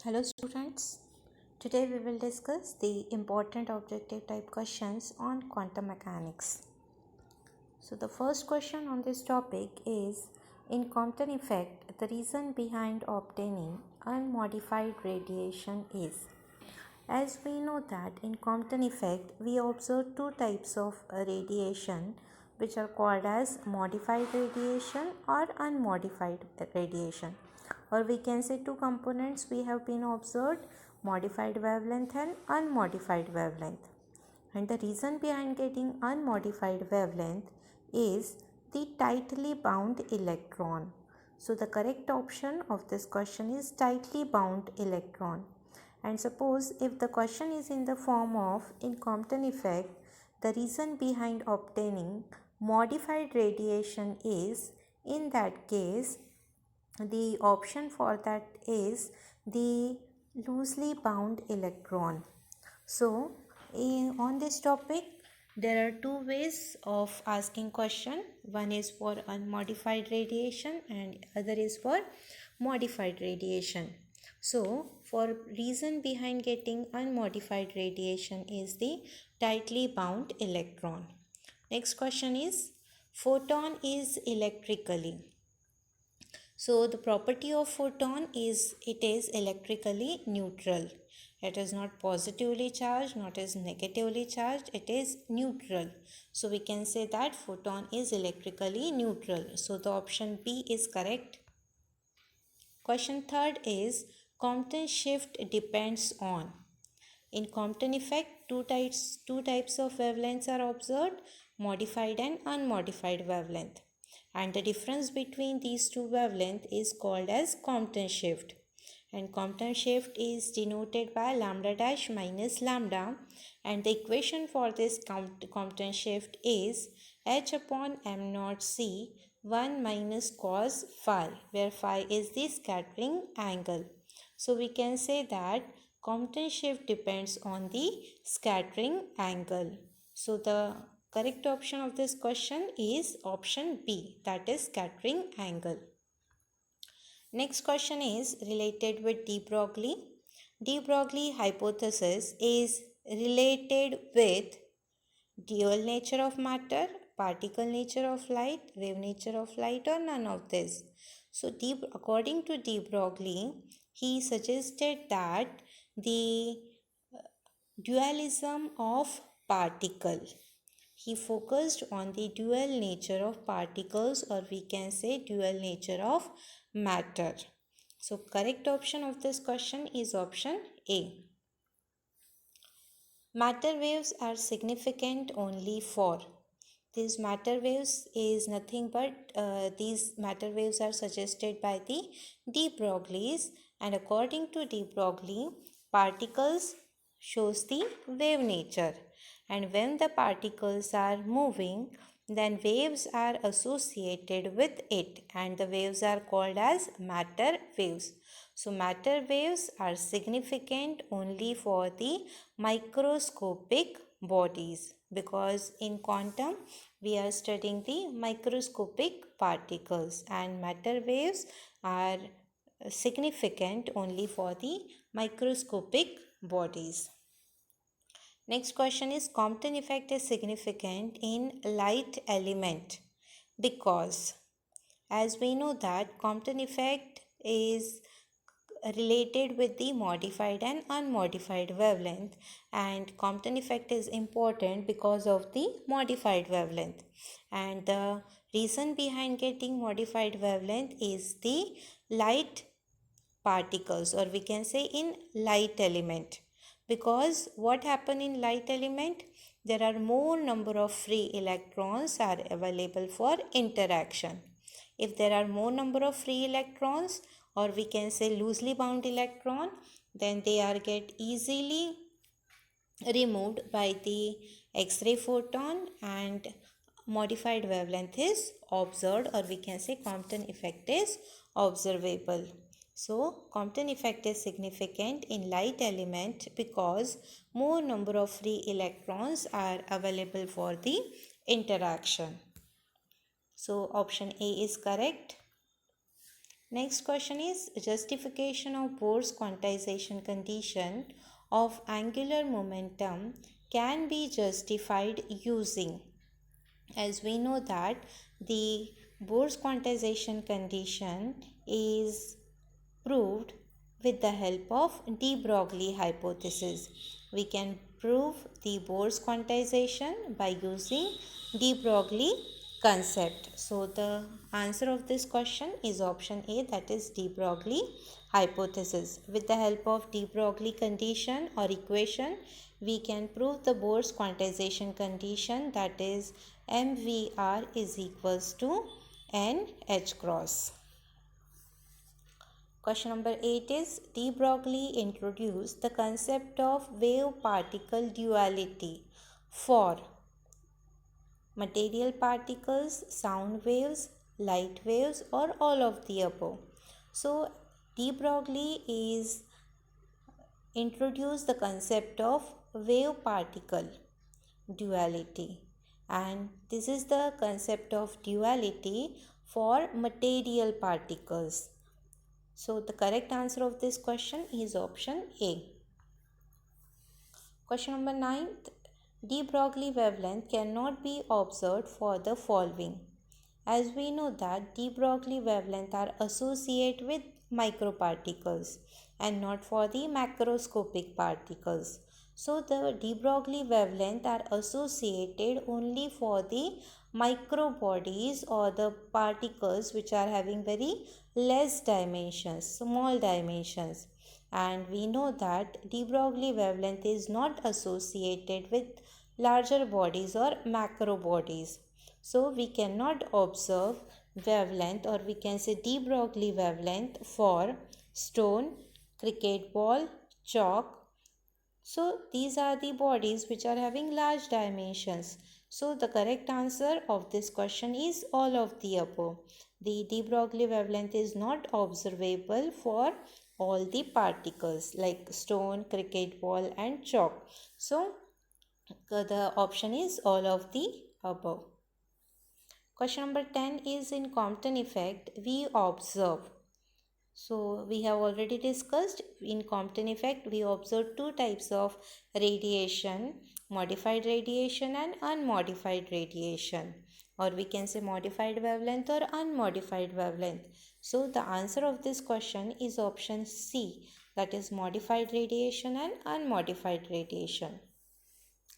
Hello students, today we will discuss the important objective type questions on quantum mechanics. So the first question on this topic is, in Compton effect, the reason behind obtaining unmodified radiation is. As we know that in Compton effect, we observe two types of radiation which are called as modified radiation or unmodified radiation, or we can say two components we have been observed: modified wavelength and unmodified wavelength. And the reason behind getting unmodified wavelength is the tightly bound electron. So the correct option of this question is tightly bound electron. And suppose if the question is in the form of, in Compton effect, the reason behind obtaining modified radiation is, in that case the option for that is the loosely bound electron. So on this topic there are two ways of asking question. One is for unmodified radiation and other is for modified radiation. So for reason behind getting unmodified radiation is the tightly bound electron. Next question is, photon is electrically. So the property of photon is it is electrically neutral. It is not positively charged, not is negatively charged, it is neutral. So we can say that photon is electrically neutral. So the option B is correct. Question third is, Compton shift depends on. In Compton effect, two types of wavelengths are observed: modified and unmodified wavelength. And the difference between these two wavelengths is called as Compton shift. And Compton shift is denoted by lambda dash minus lambda. And the equation for this Compton shift is h upon m naught c 1 minus cos phi, where phi is the scattering angle. So we can say that Compton shift depends on the scattering angle. So the correct option of this question is option B, that is scattering angle. Next question is related with de Broglie. De Broglie hypothesis is related with dual nature of matter, particle nature of light, wave nature of light, or none of this. So according to de Broglie, he suggested that the dualism of particle. He focused on the dual nature of particles, or we can say dual nature of matter. So correct option of this question is option A. Matter waves are significant only for. These matter waves is nothing but these matter waves are suggested by the de Broglies, and according to de Broglie, particles shows the wave nature, and when the particles are moving, then waves are associated with it, and the waves are called as matter waves. So matter waves are significant only for the microscopic bodies, because in quantum we are studying the microscopic particles, and matter waves are significant only for the microscopic bodies. Next question is, Compton effect is significant in light element because, as we know that Compton effect is related with the modified and unmodified wavelength, and Compton effect is important because of the modified wavelength, and the reason behind getting modified wavelength is the light particles, or we can say in light element. Because what happen in light element, there are more number of free electrons are available for interaction. If there are more number of free electrons, or we can say loosely bound electron, then they are get easily removed by the X-ray photon, and modified wavelength is observed, or we can say Compton effect is observable. So Compton effect is significant in light element because more number of free electrons are available for the interaction. So option A is correct. Next question is justification of Bohr's quantization condition of angular momentum can be justified using. As we know that the Bohr's quantization condition is proved with the help of de Broglie hypothesis. We can prove the Bohr's quantization by using de Broglie concept. So the answer of this question is option A, that is de Broglie hypothesis. With the help of de Broglie condition or equation, we can prove the Bohr's quantization condition, that is MVR is equals to NH cross. Question number 8 is de Broglie introduced the concept of wave-particle duality for material particles, sound waves, light waves, or all of the above. So de Broglie is introduced the concept of wave-particle duality, and this is the concept of duality for material particles. So the correct answer of this question is option A. Question number 9. De Broglie wavelength cannot be observed for the following. As we know that de Broglie wavelength are associated with microparticles and not for the macroscopic particles. So the de Broglie wavelength are associated only for the micro bodies or the particles which are having very less dimensions, small dimensions. And we know that de Broglie wavelength is not associated with larger bodies or macro bodies. So we cannot observe wavelength, or we can say de Broglie wavelength for stone, cricket ball, chalk. So these are the bodies which are having large dimensions. So the correct answer of this question is all of the above. The de Broglie wavelength is not observable for all the particles like stone, cricket ball and chalk. So the option is all of the above. Question number 10 is in Compton effect we observe. So we have already discussed in Compton effect we observe two types of radiation, modified radiation and unmodified radiation, or we can say modified wavelength or unmodified wavelength. So the answer of this question is option C, that is modified radiation and unmodified radiation.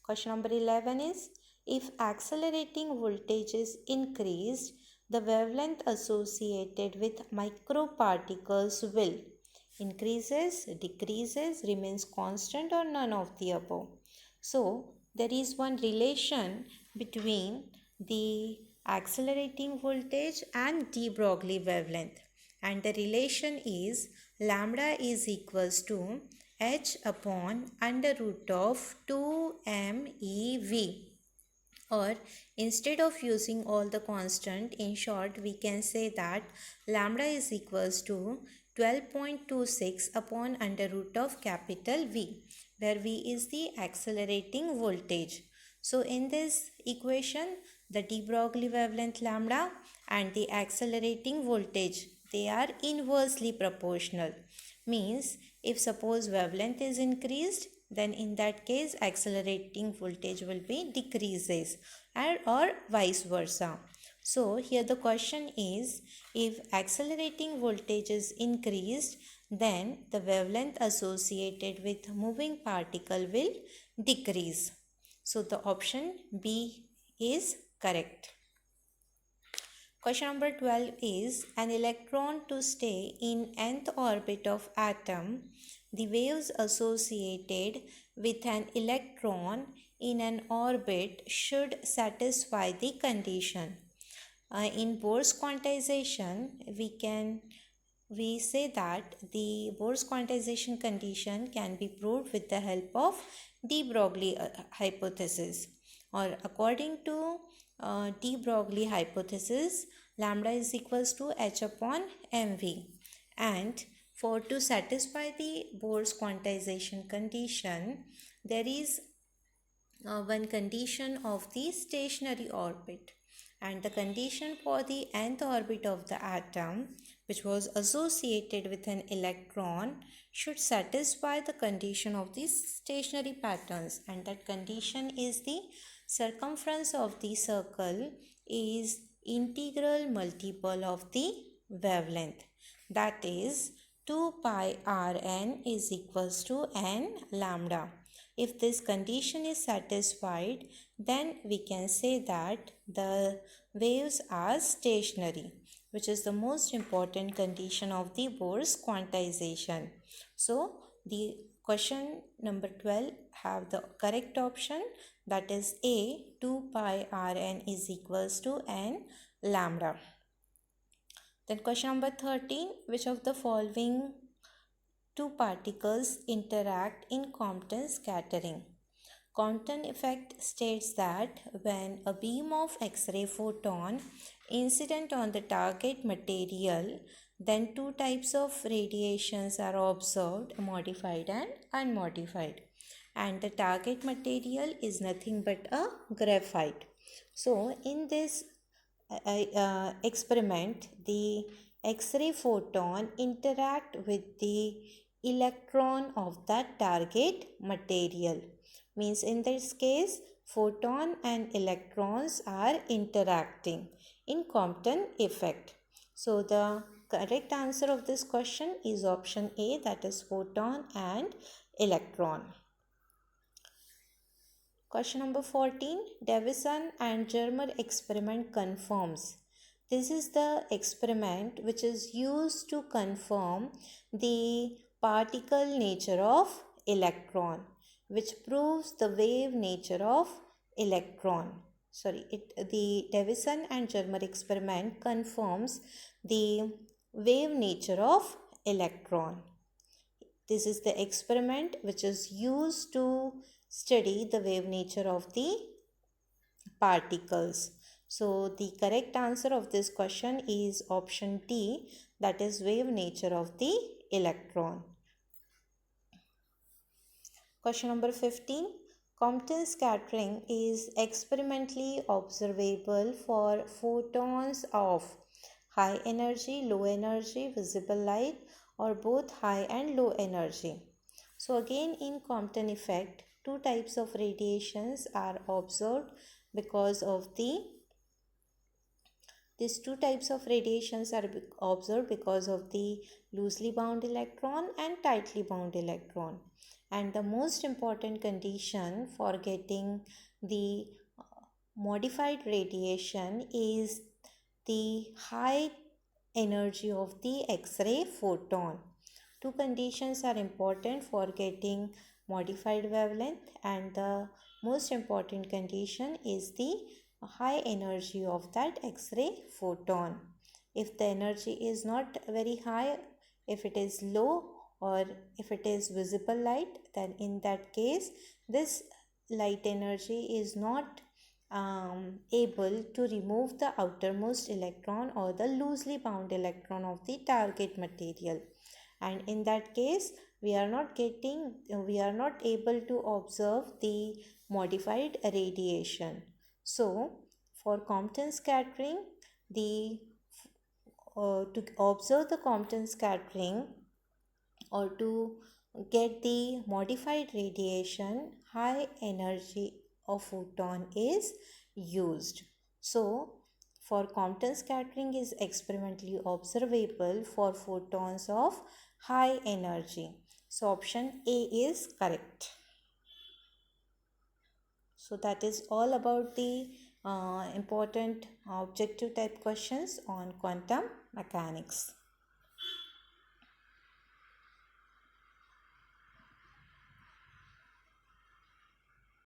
Question number 11 is if accelerating voltage is increased, the wavelength associated with microparticles will increases, decreases, remains constant, or none of the above. So there is one relation between the accelerating voltage and de Broglie wavelength, and the relation is lambda is equals to h upon under root of 2 MeV, or instead of using all the constant, in short we can say that lambda is equals to 12.26 upon under root of capital V, where V is the accelerating voltage. So in this equation the de Broglie wavelength lambda and the accelerating voltage, they are inversely proportional. Means if suppose wavelength is increased, then in that case accelerating voltage will be decreases, and or vice versa. So here the question is if accelerating voltage is increased, then the wavelength associated with moving particle will decrease. So the option B is correct. Question number 12 is an electron to stay in nth orbit of atom, the waves associated with an electron in an orbit should satisfy the condition. In Bohr's quantization, we say that the Bohr's quantization condition can be proved with the help of de Broglie hypothesis, or according to de Broglie hypothesis, lambda is equals to h upon mv, and for to satisfy the Bohr's quantization condition, there is one condition of the stationary orbit, and the condition for the nth orbit of the atom, which was associated with an electron should satisfy the condition of these stationary patterns, and that condition is the circumference of the circle is integral multiple of the wavelength, that is 2 pi Rn is equals to n lambda. If this condition is satisfied, then we can say that the waves are stationary, which is the most important condition of the Bohr's quantization. So the question number 12 have the correct option, that is A, 2 pi Rn is equals to n lambda. Then question number 13, which of the following two particles interact in Compton scattering? Compton effect states that when a beam of X-ray photon incident on the target material, then two types of radiations are observed, modified and unmodified. And the target material is nothing but a graphite. So in this experiment, the X-ray photon interact with the electron of that target material. Means in this case, photon and electrons are interacting in Compton effect. So the correct answer of this question is option A, that is photon and electron. Question number 14, Davison and Germer experiment confirms. This is the experiment which is used to confirm the particle nature of electron, which proves the wave nature of electron. The Davison and Germer experiment confirms the wave nature of electron. This is the experiment which is used to study the wave nature of the particles. So the correct answer of this question is option D, that is wave nature of the electron. Question number 15. Compton scattering is experimentally observable for photons of high energy, low energy, visible light, or both high and low energy. So again, in Compton effect, two types of radiations are observed because of these two types of radiations are observed because of the loosely bound electron and tightly bound electron. And the most important condition for getting the modified radiation is the high energy of the X-ray photon. Two conditions are important for getting modified wavelength, and the most important condition is the high energy of that X-ray photon. If the energy is not very high, if it is low, or if it is visible light, then in that case this light energy is not able to remove the outermost electron or the loosely bound electron of the target material, and in that case we are not able to observe the modified radiation. So for Compton scattering, to observe the Compton scattering or to get the modified radiation, high energy of photon is used. So for Compton scattering is experimentally observable for photons of high energy. So option A is correct. So that is all about the important objective type questions on quantum mechanics.